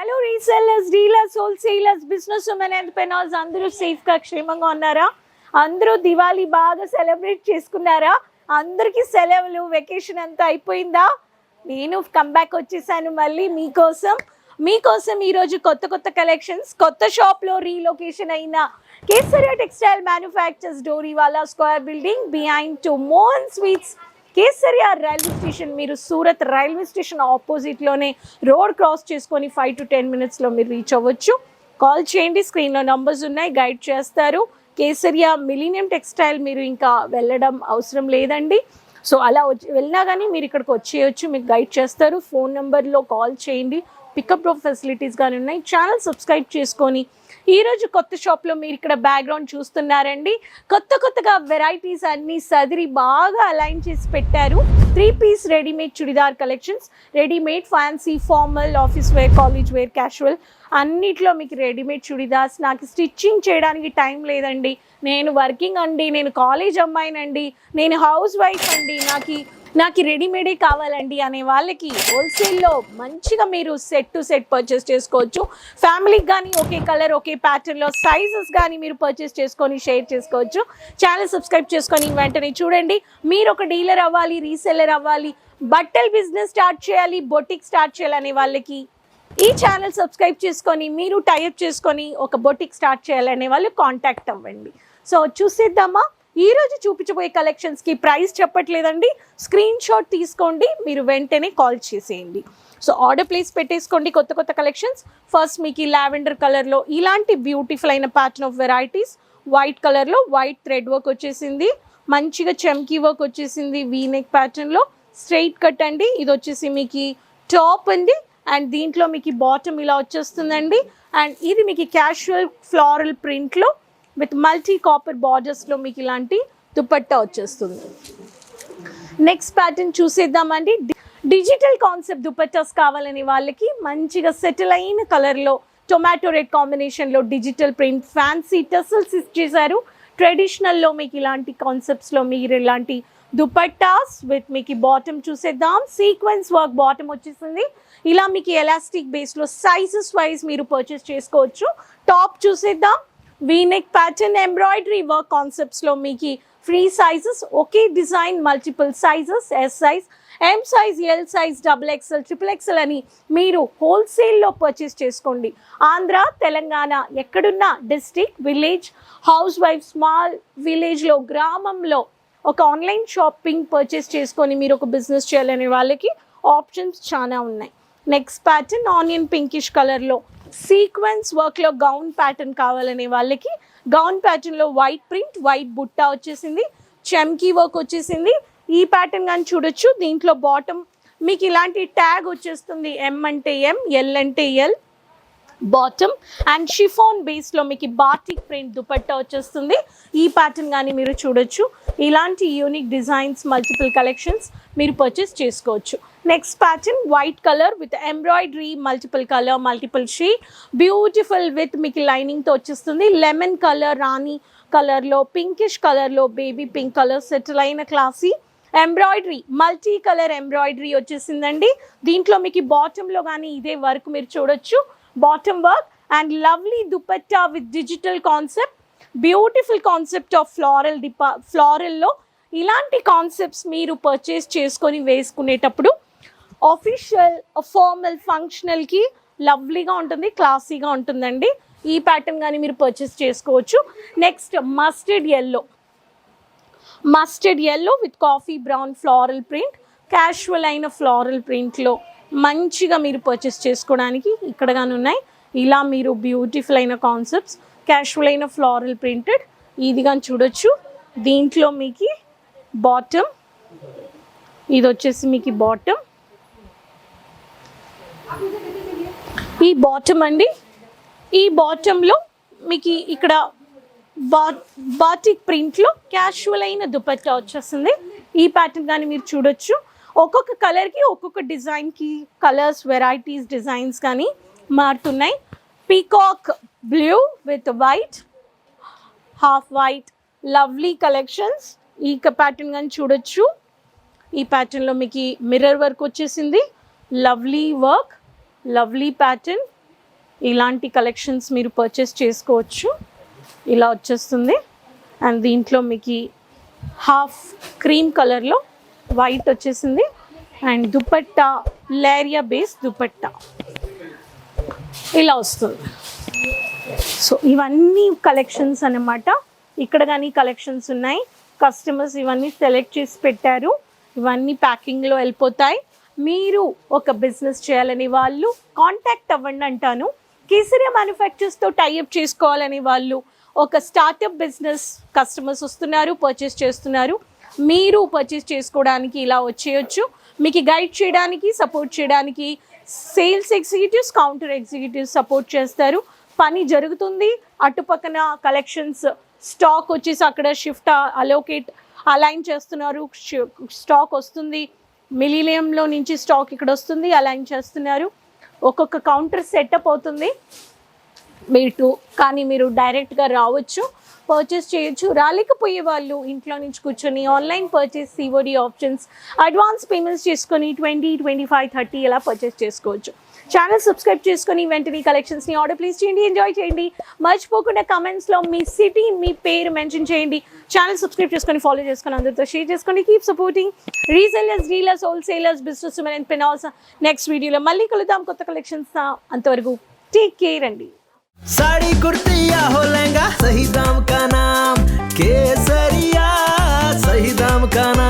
Hello resellers, dealers, wholesalers, business women and పెనాల్స్ అందరూ సేఫ్గా క్షేమంగా ఉన్నారా? అందరూ దివాళీ బాగా సెలబ్రేట్ చేసుకున్నారా? అందరికీ సెలవులు, వెకేషన్ అంతా అయిపోయిందా? నేను కంబ్యాక్ వచ్చేసాను మళ్ళీ మీకోసం ఈరోజు కొత్త కలెక్షన్స్, కొత్త షాప్లో రీలొకేషన్ అయిన Kesaria textile manufactures, Doriwala square building behind to Mohan sweets, Kesaria railway station. మీరు సూరత్ రైల్వే స్టేషన్ ఆపోజిట్లోనే రోడ్ క్రాస్ చేసుకొని 5 to 10 minutesలో మీరు రీచ్ అవ్వచ్చు. కాల్ చేయండి, స్క్రీన్లో నంబర్స్ ఉన్నాయి, గైడ్ చేస్తారు. కేసరియా మిలీనియం టెక్స్టైల్ మీరు ఇంకా వెళ్ళడం అవసరం లేదండి. సో అలా వెళ్ళినా కానీ మీరు ఇక్కడికి వచ్చేయచ్చు, మీకు గైడ్ చేస్తారు. ఫోన్ నెంబర్లో కాల్ చేయండి, పికప్ డ్రాప్ ఫెసిలిటీస్ కానీ ఉన్నాయి. ఛానల్ సబ్స్క్రైబ్ చేసుకొని ఈరోజు కొత్త షాప్లో మీరు ఇక్కడ బ్యాక్గ్రౌండ్ చూస్తున్నారండి. కొత్తగా వెరైటీస్ అన్నీ సదిరి బాగా అలైన్ చేసి పెట్టారు. 3-piece readymade churidar collections, readymade fancy, formal, office wear, college wear, casual అన్నిట్లో మీకు రెడీమేడ్ చుడిదార్స్. నాకు స్టిచ్చింగ్ చేయడానికి టైం లేదండి, నేను వర్కింగ్ అండి, నేను కాలేజ్ అమ్మాయినండి, నేను హౌస్ వైఫ్ అండి, నాకు రెడీమేడే కావాలండి అనే వాళ్ళకి హోల్సేల్లో మంచిగా మీరు సెట్ టు సెట్ పర్చేస్ చేసుకోవచ్చు. ఫ్యామిలీకి కానీ ఒకే కలర్ ఒకే ప్యాటర్న్లో సైజెస్ కానీ మీరు పర్చేస్ చేసుకొని షేర్ చేసుకోవచ్చు. ఛానల్ సబ్స్క్రైబ్ చేసుకొని వెంటనే చూడండి. మీరు ఒక డీలర్ అవ్వాలి, రీసెల్లర్ అవ్వాలి, బట్టల బిజినెస్ స్టార్ట్ చేయాలి, బొటిక్ స్టార్ట్ చేయాలనే వాళ్ళకి ఈ ఛానల్ సబ్స్క్రైబ్ చేసుకొని మీరు టైప్ చేసుకొని ఒక బొటిక్ స్టార్ట్ చేయాలనే వాళ్ళు కాంటాక్ట్ అవ్వండి. సో చూసేద్దామా? ఈరోజు చూపించబోయే కలెక్షన్స్కి ప్రైస్ చెప్పట్లేదండి, స్క్రీన్ షాట్ తీసుకోండి, మీరు వెంటనే కాల్ చేసేయండి. సో ఆర్డర్ ప్లేస్ పెట్టేసుకోండి. కొత్త కలెక్షన్స్. ఫస్ట్ మీకు ఈ లావెండర్ కలర్లో ఇలాంటి బ్యూటిఫుల్ అయిన ప్యాటర్న్ ఆఫ్ వెరైటీస్, వైట్ కలర్లో వైట్ థ్రెడ్ వర్క్ వచ్చేసింది, మంచిగా చమ్కీ వర్క్ వచ్చేసింది, వీనెక్ ప్యాటర్న్లో స్ట్రైట్ కట్ అండి. ఇది వచ్చేసి మీకు టాప్ అండి, అండ్ దీంట్లో మీకు బాటమ్ ఇలా వచ్చేస్తుందండి. అండ్ ఇది మీకు క్యాషువల్ ఫ్లోరల్ ప్రింట్లో విత్ మల్టీ కాపర్ బార్డర్స్లో మీకు ఇలాంటి దుపట్టా వచ్చేస్తుంది. నెక్స్ట్ ప్యాటర్న్ చూసేద్దామండి. డిజిటల్ కాన్సెప్ట్ దుపట్టాస్ కావాలని వాళ్ళకి మంచిగా సెటిల్ అయిన కలర్లో టొమాటో రెడ్ కాంబినేషన్లో డిజిటల్ ప్రింట్ ఫ్యాన్సీ టెసల్స్ ఇచ్చేసారు. ట్రెడిషనల్లో మీకు ఇలాంటి కాన్సెప్ట్స్లో మీరు ఇలాంటి దుపట్టాస్ విత్ మీకు బాటమ్ చూసేద్దాం. సీక్వెన్స్ వర్క్ బాటమ్ వచ్చేసింది. ఇలా మీకు ఎలాస్టిక్ బేస్లో సైజెస్ వైజ్ మీరు పర్చేస్ చేసుకోవచ్చు. టాప్ చూసేద్దాం. వీనెక్ ప్యాటర్న్ ఎంబ్రాయిడరీ వర్క్ కాన్సెప్ట్స్లో మీకు ఫ్రీ సైజెస్, ఒకే design multiple sizes, S size, M size, L size, XXL, XXL అని మీరు హోల్సేల్లో పర్చేస్ చేసుకోండి. ఆంధ్ర, తెలంగాణ ఎక్కడున్నా district, village, house wife, small విలేజ్లో, గ్రామంలో ఒక ఆన్లైన్ షాపింగ్ పర్చేస్ చేసుకొని మీరు ఒక బిజినెస్ చేయాలనే వాళ్ళకి ఆప్షన్స్ చాలా ఉన్నాయి. నెక్స్ట్ ప్యాటర్న్ ఆనియన్ పింకిష్ కలర్లో సీక్వెన్స్ వర్క్లో గౌన్ ప్యాటర్న్ కావాలనే వాళ్ళకి గౌన్ ప్యాటర్న్లో వైట్ ప్రింట్, వైట్ బుట్టా వచ్చేసింది, చమ్కీ వర్క్ వచ్చేసింది. ఈ ప్యాటర్న్ కానీ చూడొచ్చు. దీంట్లో బాటమ్ మీకు ఇలాంటి ట్యాగ్ వచ్చేస్తుంది, ఎం అంటే ఎం, ఎల్ అంటే ఎల్ బాటమ్. అండ్ షిఫాన్ బేస్లో మీకు బాటిక్ ప్రింట్ దుపట్టా వచ్చేస్తుంది. ఈ ప్యాటర్న్ కానీ మీరు చూడొచ్చు. ఇలాంటి యూనిక్ డిజైన్స్, మల్టిపుల్ కలెక్షన్స్ మీరు పర్చేస్ చేసుకోవచ్చు. Next pattern white colour with embroidery, multiple colour, multiple shade, beautiful with మీకు లైనింగ్తో వచ్చేస్తుంది. లెమన్ కలర్, రాణి కలర్లో, పింకిష్ కలర్లో, బేబీ పింక్ కలర్ సెటిల్ అయిన classy embroidery, multi colour embroidery వచ్చేసిందండి. దీంట్లో మీకు బాటంలో కానీ ఇదే వర్క్ మీరు చూడొచ్చు, bottom work. And lovely dupatta with digital concept, beautiful concept of ఫ్లోరల్లో ఇలాంటి కాన్సెప్ట్స్ మీరు పర్చేస్ చేసుకొని వేసుకునేటప్పుడు ఆఫీషియల్, ఫార్మల్, ఫంక్షనల్కి లవ్లీగా ఉంటుంది, క్లాసీగా ఉంటుందండి. ఈ ప్యాటర్న్ కానీ మీరు పర్చేస్ చేసుకోవచ్చు. Next mustard yellow with coffee brown floral print, casual అయిన ఫ్లోరల్ ప్రింట్లో మంచిగా మీరు పర్చేస్ చేసుకోవడానికి ఇక్కడ కానీ ఉన్నాయి. ఇలా మీరు బ్యూటిఫుల్ అయిన కాన్సెప్ట్స్, క్యాషువల్ అయిన ఫ్లోరల్ ప్రింటెడ్ ఇది కానీ చూడొచ్చు. దీంట్లో మీకు బాటమ్, ఇది వచ్చేసి మీకు బాటమ్, ఈ బాటమ్ అండి. ఈ బాటంలో మీకు ఇక్కడ బాటిక్ ప్రింట్లో క్యాషువల్ అయిన దుపట్టా వచ్చేస్తుంది. ఈ ప్యాటర్న్ కానీ మీరు చూడొచ్చు. ఒక్కొక్క కలర్కి ఒక్కొక్క డిజైన్కి కలర్స్, వెరైటీస్, డిజైన్స్ కానీ మారుతున్నాయి. Peacock blue with white, half white, lovely collections. ఈ ప్యాటర్న్ కానీ చూడొచ్చు. ఈ ప్యాటర్న్లో మీకు మిర్రర్ వర్క్ వచ్చేసింది, లవ్లీ వర్క్, లవ్లీ ప్యాటర్న్, ఇలాంటి కలెక్షన్స్ మీరు పర్చేస్ చేసుకోవచ్చు. ఇలా వచ్చేస్తుంది. అండ్ దీంట్లో మీకు హాఫ్ క్రీమ్ కలర్లో వైట్ వచ్చేసింది. అండ్ దుపట్టా లేరియా బేస్ దుపట్టా ఇలా వస్తుంది. సో ఇవన్నీ కలెక్షన్స్ అన్నమాట. ఇక్కడ కానీ కలెక్షన్స్ ఉన్నాయి. కస్టమర్స్ ఇవన్నీ సెలెక్ట్ చేసి పెట్టారు. ఇవన్నీ ప్యాకింగ్లో వెళ్ళిపోతాయి. మీరు ఒక బిజినెస్ చేయాలని వాళ్ళు కాంటాక్ట్ అవ్వండి అంటాను. కేసరియా మ్యానుఫ్యాక్చర్స్తో టైఅప్ చేసుకోవాలని వాళ్ళు, ఒక స్టార్టప్ బిజినెస్ కస్టమర్స్ వస్తున్నారు, పర్చేస్ చేస్తున్నారు. మీరు పర్చేస్ చేసుకోవడానికి ఇలా వచ్చేయచ్చు. మీకు గైడ్ చేయడానికి, సపోర్ట్ చేయడానికి sales executives, counter executives support చేస్తారు. పని జరుగుతుంది. అటుపక్కన కలెక్షన్స్ స్టాక్ వచ్చేసి అక్కడ షిఫ్ట్ అలైన్ చేస్తున్నారు. స్టాక్ వస్తుంది, మిలీనియంలో నుంచి స్టాక్ ఇక్కడ వస్తుంది, అలైన్ చేస్తున్నారు. ఒక్కొక్క కౌంటర్ సెటప్ అవుతుంది. కానీ మీరు డైరెక్ట్గా రావచ్చు, పర్చేస్ చేయొచ్చు. రాలేకపోయే వాళ్ళు ఇంట్లో నుంచి కూర్చొని online purchase, COD options, advance payments చేసుకొని 20, 25, 30 ఇలా పర్చేస్ చేసుకోవచ్చు. ఛానల్ సబ్స్క్రైబ్ చేసుకొని వెంటనే కలెక్షన్స్ని ఆర్డర్ ప్లేస్ చేయండి, ఎంజాయ్ చేయండి. మర్చిపోకుండా కమెంట్స్లో మీ సిటీ, మీ పేరు మెన్షన్ చేయండి. ఛానల్ సబ్స్క్రైబ్ చేసుకొని, ఫాలో చేసుకొని, అందరితో షేర్ చేసుకొని, keep supporting resellers, dealers, wholesalers, business women and పెనాల్స్. నెక్స్ట్ వీడియోలో మళ్ళీ కలుద్దాం కొత్త కలెక్షన్స్. అంతవరకు టేక్ కేర్ అండి. साड़ी कुर्ती या हो लहंगा, सही दाम का नाम केसरिया, सही दाम का नाम।